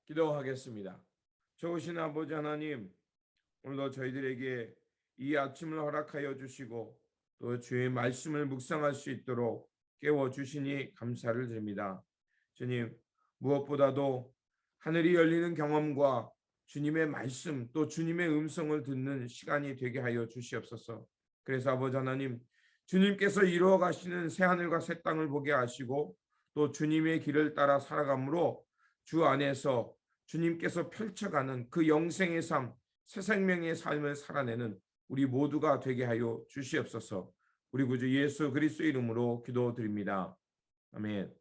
기도하겠습니다. 좋으신 아버지 하나님, 오늘도 저희들에게 이 아침을 허락하여 주시고 또 주의 말씀을 묵상할 수 있도록 깨워주시니 감사를 드립니다. 주님, 무엇보다도 하늘이 열리는 경험과 주님의 말씀 또 주님의 음성을 듣는 시간이 되게 하여 주시옵소서. 그래서 아버지 하나님, 주님께서 이루어 가시는 새하늘과 새 땅을 보게 하시고 또 주님의 길을 따라 살아감으로 주 안에서 주님께서 펼쳐가는 그 영생의 삶, 새 생명의 삶을 살아내는 우리 모두가 되게 하여 주시옵소서. 우리 구주 예수 그리스도의 이름으로 기도드립니다. 아멘.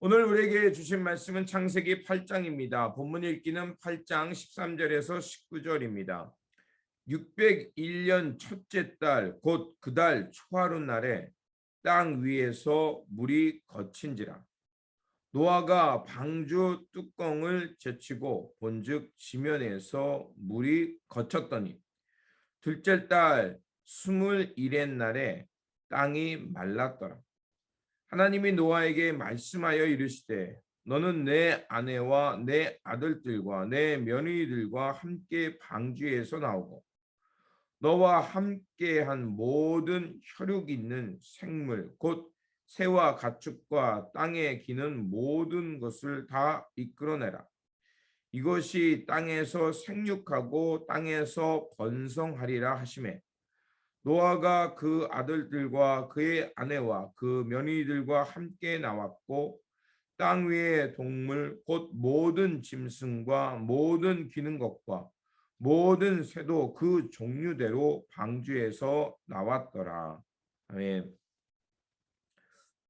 오늘 우리에게 주신 말씀은 창세기 8장입니다. 본문 읽기는 8장 13절에서 19절입니다. 601년 첫째 달 곧 그 달 초하루 날에 땅 위에서 물이 거친지라. 노아가 방주 뚜껑을 제치고 본즉 지면에서 물이 거쳤더니 둘째 달 21의 날에 땅이 말랐더라. 하나님이 노아에게 말씀하여 이르시되 너는 내 아내와 내 아들들과 내 며느리들과 함께 방주에서 나오고 너와 함께한 모든 혈육 있는 생물 곧 새와 가축과 땅에 기는 모든 것을 다 이끌어내라. 이것이 땅에서 생육하고 땅에서 번성하리라 하시매 노아가 그 아들들과 그의 아내와 그 며느리들과 함께 나왔고 땅 위의 동물 곧 모든 짐승과 모든 기는 것과 모든 새도 그 종류대로 방주에서 나왔더라. 아멘.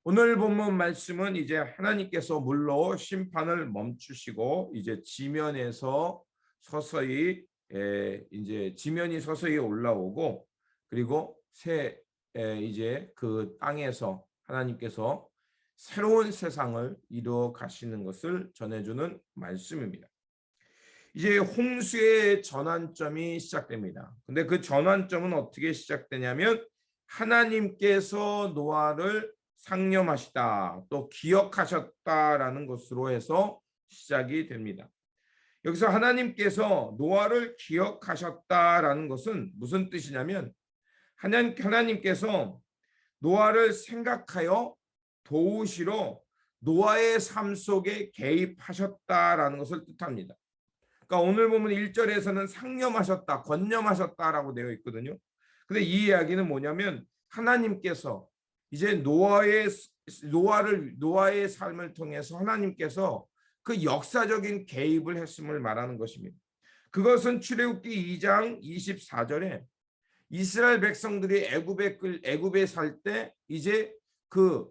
오늘 본문 말씀은 이제 하나님께서 물로 심판을 멈추시고 이제 지면에서 서서히 이제 지면이 서서히 올라오고 그리고 이제 그 땅에서 하나님께서 새로운 세상을 이루어 가시는 것을 전해주는 말씀입니다. 이제 홍수의 전환점이 시작됩니다. 근데 그 전환점은 어떻게 시작되냐면 하나님께서 노아를 상념하시다 또 기억하셨다라는 것으로 해서 시작이 됩니다. 여기서 하나님께서 노아를 기억하셨다라는 것은 무슨 뜻이냐면 하나님께서 노아를 생각하여 도우시러 노아의 삶 속에 개입하셨다라는 것을 뜻합니다. 그러니까 오늘 보면 1절에서는 상념하셨다, 권념하셨다라고 되어 있거든요. 근데 이 이야기는 뭐냐면 하나님께서 이제 노아의 삶을 통해서 하나님께서 그 역사적인 개입을 했음을 말하는 것입니다. 그것은 출애굽기 2장 24절에 이스라엘 백성들이 애굽에 살 때 이제 그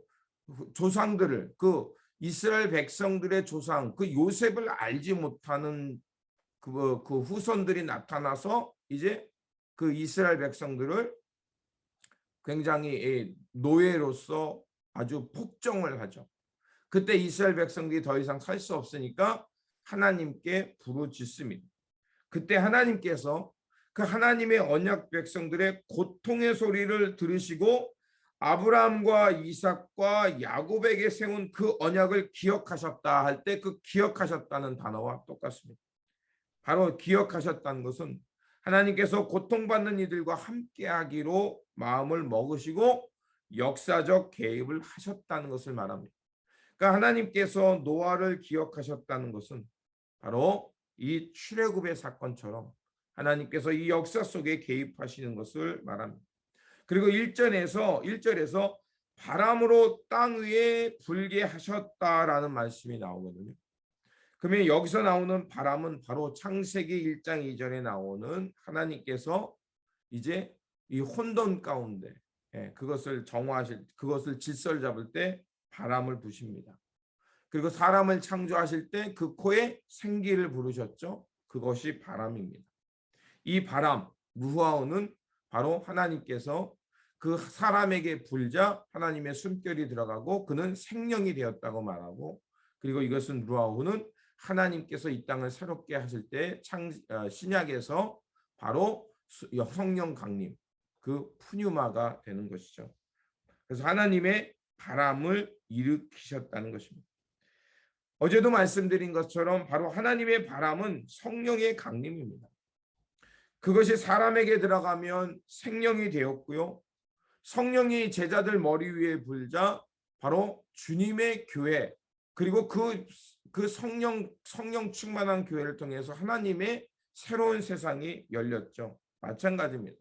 조상들을 그 이스라엘 백성들의 조상 그 요셉을 알지 못하는 그 후손들이 나타나서 이제 그 이스라엘 백성들을 굉장히 노예로서 아주 폭정을 하죠. 그때 이스라엘 백성들이 더 이상 살 수 없으니까 하나님께 부르짖습니다. 그때 하나님께서 그 하나님의 언약 백성들의 고통의 소리를 들으시고 아브라함과 이삭과 야곱에게 세운 그 언약을 기억하셨다 할 때 그 기억하셨다는 단어와 똑같습니다. 바로 기억하셨다는 것은 하나님께서 고통받는 이들과 함께하기로 마음을 먹으시고 역사적 개입을 하셨다는 것을 말합니다. 그러니까 하나님께서 노아를 기억하셨다는 것은 바로 이 출애굽의 사건처럼 하나님께서 이 역사 속에 개입하시는 것을 말합니다. 그리고 1절에서 바람으로 땅 위에 불게 하셨다라는 말씀이 나오거든요. 그러면 여기서 나오는 바람은 바로 창세기 1장 2절에 나오는 하나님께서 이제 이 혼돈 가운데 그것을 정화하실 그것을 질서를 잡을 때 바람을 부십니다. 그리고 사람을 창조하실 때 그 코에 생기를 부르셨죠. 그것이 바람입니다. 이 바람 루아우는 바로 하나님께서 그 사람에게 불자 하나님의 숨결이 들어가고 그는 생명이 되었다고 말하고 그리고 이것은 루아우는 하나님께서 이 땅을 새롭게 하실 때 신약에서 바로 성령 강림 그 푸뉴마가 되는 것이죠. 그래서 하나님의 바람을 일으키셨다는 것입니다. 어제도 말씀드린 것처럼 바로 하나님의 바람은 성령의 강림입니다. 그것이 사람에게 들어가면 생명이 되었고요. 성령이 제자들 머리 위에 불자 바로 주님의 교회, 그리고 그 성령 충만한 교회를 통해서 하나님의 새로운 세상이 열렸죠. 마찬가지입니다.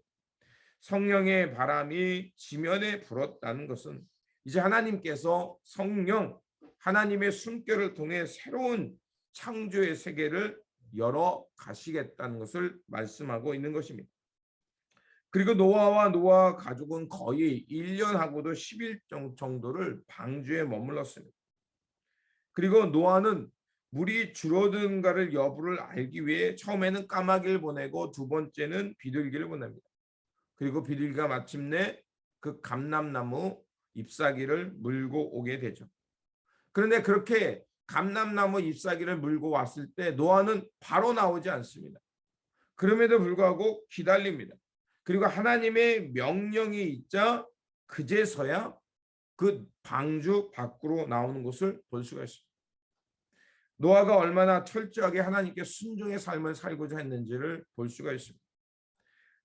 성령의 바람이 지면에 불었다는 것은 이제 하나님께서 성령, 하나님의 숨결을 통해 새로운 창조의 세계를 열어 가시겠다는 것을 말씀하고 있는 것입니다. 그리고 노아와 노아 가족은 거의 1년하고도 10일 정도를 방주에 머물렀습니다. 그리고 노아는 물이 줄어드는가를 여부를 알기 위해 처음에는 까마귀를 보내고 두 번째는 비둘기를 보냅니다. 그리고 비둘기가 마침내 그 감람나무 잎사귀를 물고 오게 되죠. 그런데 그렇게 감람나무 잎사귀를 물고 왔을 때 노아는 바로 나오지 않습니다. 그럼에도 불구하고 기다립니다. 그리고 하나님의 명령이 있자 그제서야 그 방주 밖으로 나오는 것을 볼 수가 있습니다. 노아가 얼마나 철저하게 하나님께 순종의 삶을 살고자 했는지를 볼 수가 있습니다.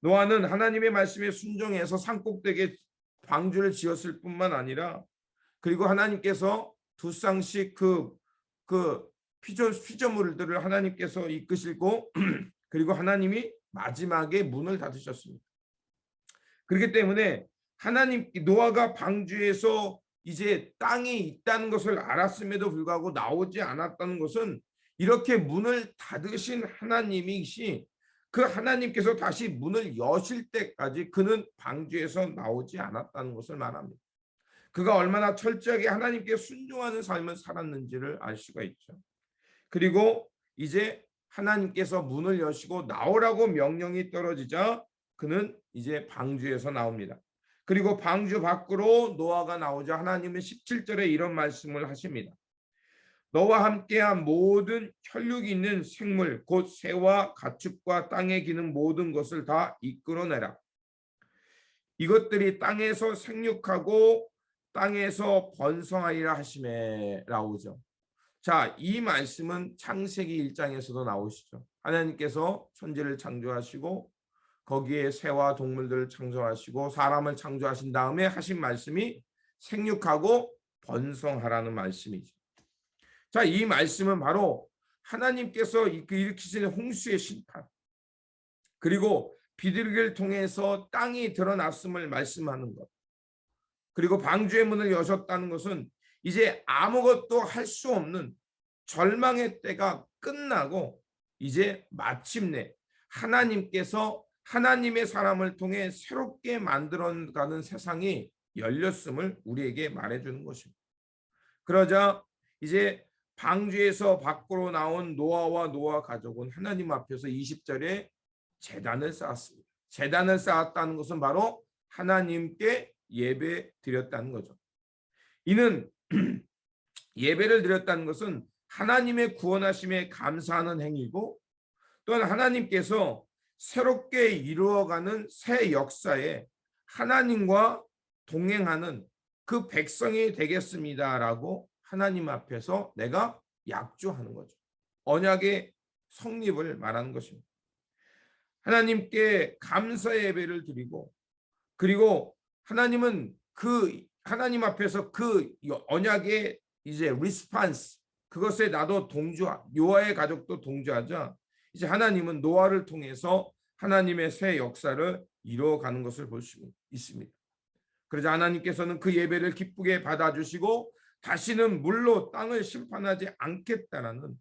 노아는 하나님의 말씀에 순종해서 산꼭대기에 방주를 지었을 뿐만 아니라 그리고 하나님께서 두 쌍씩 그 피조물들을 하나님께서 이끄시고 그리고 하나님이 마지막에 문을 닫으셨습니다. 그렇기 때문에 노아가 방주에서 이제 땅이 있다는 것을 알았음에도 불구하고 나오지 않았다는 것은 이렇게 문을 닫으신 하나님이시 그 하나님께서 다시 문을 여실 때까지 그는 방주에서 나오지 않았다는 것을 말합니다. 그가 얼마나 철저하게 하나님께 순종하는 삶을 살았는지를 알 수가 있죠. 그리고 이제 하나님께서 문을 여시고 나오라고 명령이 떨어지자 그는 이제 방주에서 나옵니다. 그리고 방주 밖으로 노아가 나오자 하나님은 17절에 이런 말씀을 하십니다. 너와 함께한 모든 혈육이 있는 생물 곧 새와 가축과 땅에 기는 모든 것을 다 이끌어내라. 이것들이 땅에서 생육하고 땅에서 번성하리라 하시매 나오죠. 자, 이 말씀은 창세기 1장에서도 나오시죠. 하나님께서 천지를 창조하시고 거기에 새와 동물들을 창조하시고 사람을 창조하신 다음에 하신 말씀이 생육하고 번성하라는 말씀이죠. 자, 이 말씀은 바로 하나님께서 일으키시는 홍수의 심판 그리고 비둘기를 통해서 땅이 드러났음을 말씀하는 것 그리고 방주의 문을 여셨다는 것은 이제 아무것도 할 수 없는 절망의 때가 끝나고 이제 마침내 하나님께서 하나님의 사람을 통해 새롭게 만들어가는 세상이 열렸음을 우리에게 말해주는 것입니다. 그러자 이제 방주에서 밖으로 나온 노아와 노아 가족은 하나님 앞에서 20절에 제단을 쌓았습니다. 제단을 쌓았다는 것은 바로 하나님께 예배 드렸다는 거죠. 이는 예배를 드렸다는 것은 하나님의 구원하심에 감사하는 행위고 또한 하나님께서 새롭게 이루어가는 새 역사에 하나님과 동행하는 그 백성이 되겠습니다라고 하나님 앞에서 내가 약조하는 거죠. 언약의 성립을 말하는 것입니다. 하나님께 감사 예배를 드리고 그리고 하나님은 그 하나님 앞에서 그 언약의 이제 리스판스 그것에 나도 노아의 가족도 동조하자 이제 하나님은 노아를 통해서 하나님의 새 역사를 이루어가는 것을 볼 수 있습니다. 그러자 하나님께서는 그 예배를 기쁘게 받아주시고 다시는 물로 땅을 심판하지 않겠다라는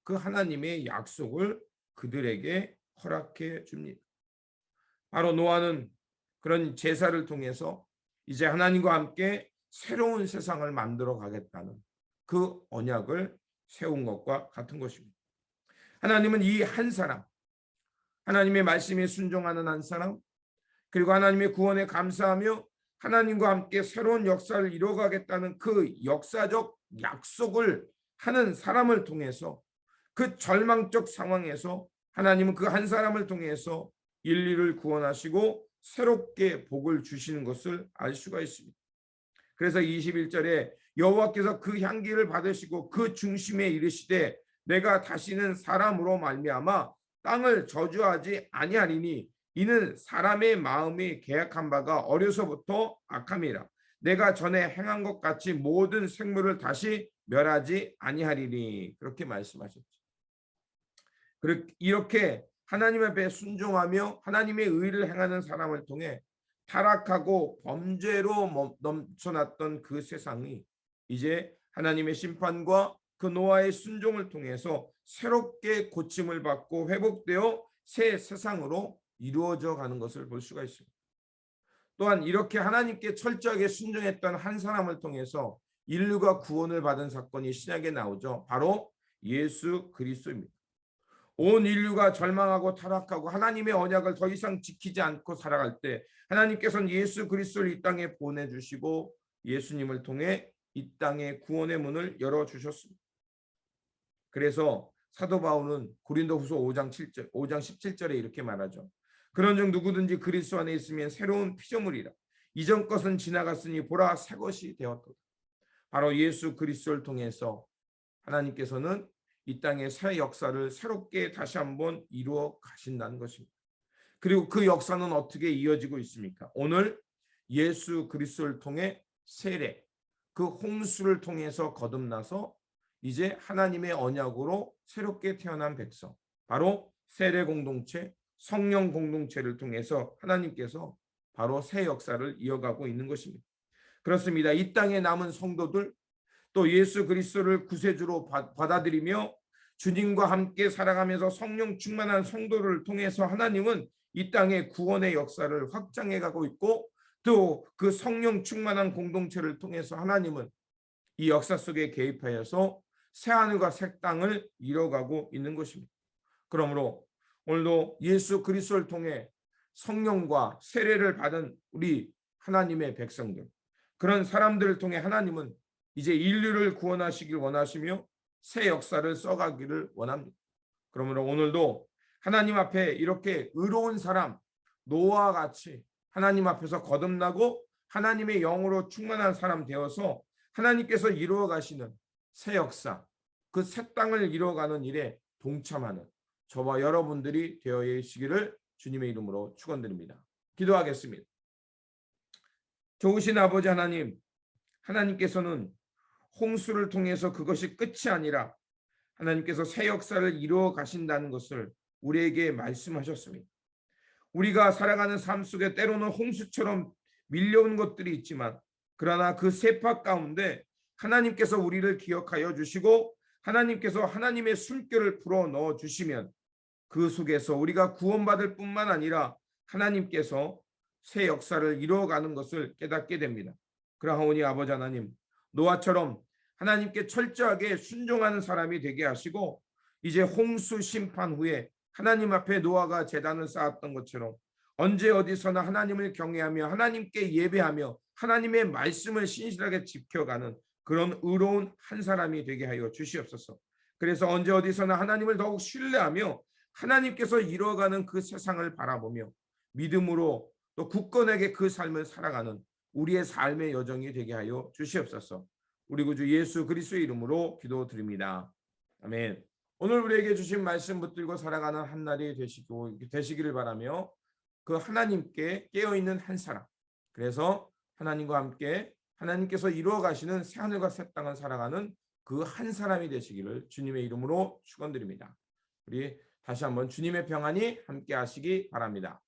그 하나님의 약속을 그들에게 허락해 줍니다. 바로 노아는 그런 제사를 통해서 이제 하나님과 함께 새로운 세상을 만들어 가겠다는 그 언약을 세운 것과 같은 것입니다. 하나님은 이 한 사람, 하나님의 말씀에 순종하는 한 사람, 그리고 하나님의 구원에 감사하며 하나님과 함께 새로운 역사를 이루어가겠다는 그 역사적 약속을 하는 사람을 통해서 그 절망적 상황에서 하나님은 그 한 사람을 통해서 인류를 구원하시고 새롭게 복을 주시는 것을 알 수가 있습니다. 그래서 21절에 여호와께서 그 향기를 받으시고 그 중심에 이르시되 내가 다시는 사람으로 말미암아 땅을 저주하지 아니하리니 이는 사람의 마음이 계약한 바가 어려서부터 악함이라. 내가 전에 행한 것 같이 모든 생물을 다시 멸하지 아니하리니. 그렇게 말씀하셨죠. 이렇게 하나님 앞에 순종하며 하나님의 의를 행하는 사람을 통해 타락하고 범죄로 넘쳐났던 그 세상이 이제 하나님의 심판과 그 노아의 순종을 통해서 새롭게 고침을 받고 회복되어 새 세상으로 이루어져 가는 것을 볼 수가 있습니다. 또한 이렇게 하나님께 철저하게 순종했던 한 사람을 통해서 인류가 구원을 받은 사건이 신약에 나오죠. 바로 예수 그리스도입니다. 온 인류가 절망하고 타락하고 하나님의 언약을 더 이상 지키지 않고 살아갈 때 하나님께서는 예수 그리스도를 이 땅에 보내주시고 예수님을 통해 이 땅에 구원의 문을 열어주셨습니다. 그래서 사도 바울은 고린도후서 5장 17절에 이렇게 말하죠. 그런즉 누구든지 그리스도 안에 있으면 새로운 피조물이라. 이전 것은 지나갔으니 보라 새 것이 되었도다. 바로 예수 그리스도를 통해서 하나님께서는 이 땅의 새 역사를 새롭게 다시 한번 이루어 가신다는 것입니다. 그리고 그 역사는 어떻게 이어지고 있습니까? 오늘 예수 그리스도를 통해 세례, 그 홍수를 통해서 거듭나서 이제 하나님의 언약으로 새롭게 태어난 백성, 바로 세례 공동체, 성령 공동체를 통해서 하나님께서 바로 새 역사를 이어가고 있는 것입니다. 그렇습니다. 이 땅에 남은 성도들, 또 예수 그리스도를 구세주로 받아들이며 주님과 함께 살아가면서 성령 충만한 성도를 통해서 하나님은 이 땅의 구원의 역사를 확장해 가고 있고, 또 그 성령 충만한 공동체를 통해서 하나님은 이 역사 속에 개입하여서 새하늘과 새 땅을 이뤄가고 있는 것입니다. 그러므로 오늘도 예수 그리스도를 통해 성령과 세례를 받은 우리 하나님의 백성들, 그런 사람들을 통해 하나님은 이제 인류를 구원하시길 원하시며 새 역사를 써가기를 원합니다. 그러므로 오늘도 하나님 앞에 이렇게 의로운 사람 노아와 같이 하나님 앞에서 거듭나고 하나님의 영으로 충만한 사람 되어서 하나님께서 이루어 가시는 새 역사, 그 새 땅을 이루어가는 일에 동참하는 저와 여러분들이 되어 계시기를 주님의 이름으로 축원드립니다. 기도하겠습니다. 좋으신 아버지 하나님, 하나님께서는 홍수를 통해서 그것이 끝이 아니라 하나님께서 새 역사를 이루어 가신다는 것을 우리에게 말씀하셨습니다. 우리가 살아가는 삶 속에 때로는 홍수처럼 밀려온 것들이 있지만, 그러나 그 세파 가운데 하나님께서 우리를 기억하여 주시고 하나님께서 하나님의 숨결을 불어 넣어 주시면 그 속에서 우리가 구원받을 뿐만 아니라 하나님께서 새 역사를 이루어가는 것을 깨닫게 됩니다. 그러하오니 아버지 하나님, 노아처럼 하나님께 철저하게 순종하는 사람이 되게 하시고, 이제 홍수 심판 후에 하나님 앞에 노아가 제단을 쌓았던 것처럼 언제 어디서나 하나님을 경외하며 하나님께 예배하며 하나님의 말씀을 신실하게 지켜가는 그런 의로운 한 사람이 되게 하여 주시옵소서. 그래서 언제 어디서나 하나님을 더욱 신뢰하며 하나님께서 이루어가는 그 세상을 바라보며 믿음으로 또 굳건하게 그 삶을 살아가는 우리의 삶의 여정이 되게 하여 주시옵소서. 우리 구주 예수 그리스도의 이름으로 기도드립니다. 아멘. 오늘 우리에게 주신 말씀 붙들고 살아가는 한 날이 되시기를 바라며, 그 하나님께 깨어있는 한 사람, 그래서 하나님과 함께 하나님께서 이루어 가시는 새하늘과 새 땅을 살아가는 그 한 사람이 되시기를 주님의 이름으로 축원드립니다. 우리 다시 한번 주님의 평안이 함께 하시기 바랍니다.